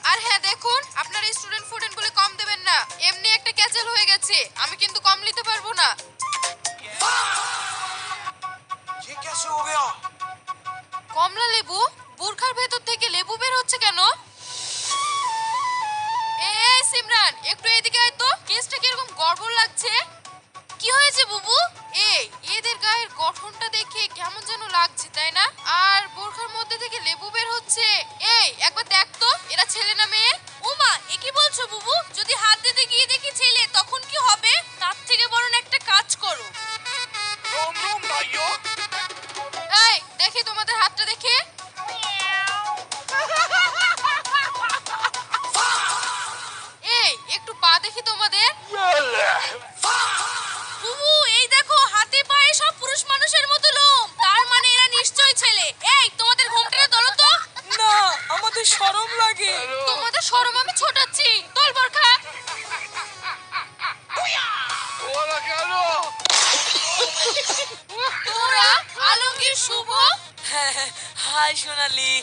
আর হ্যাঁ দেখুন, আপনার স্টুডেন্ট ফুডেন্ট বলে কম দেবেন না, এমনি একটা ক্যাচেল হয়ে গেছে, আমি কিন্তু কম নিতে পারবো না। ये कैसे हो गया? কমলা লেবু? বুরখার ভেতর থেকে লেবু বের হচ্ছে কেন? এই সিমরান, একটু এদিকে আয় তো, কেসটা কিরকম গড়বড় লাগছে। কি হয়েছে বুবু? এই এদের গায়ের গঠনটা দেখে কেমন যেন লাগছে তাই না? আর বোরখার মধ্যে থেকে লেবু বের হচ্ছে। এই একবার দেখ তো, এরা ছেলে না মেয়ে? ওমা, এ কি বলছো বুবু? যদি হাত দিতে গিয়ে দেখি ছেলে, তখন কি হবে? তার থেকে বরং একটা কাজ করো। रोम रोम भाइयों। এই দেখি তোমাদের হাতটা দেখে। এই একটু পা দেখি তোমাদের। বুবু এই দেখো, হাতে পায়ে সব পুরুষ মানুষের মতো লোম, তার মানে এরা নিশ্চয়ই ছেলে। এই তোমাদের ঘুমটাকে তোলো তো। না, আমাদের শরম লাগে। তোমাদের শরম আমি ছোটাচ্ছি, তোল বোরখা। ওরা কেন? তোরা আলমগীর শুভ। হাই সোনালি।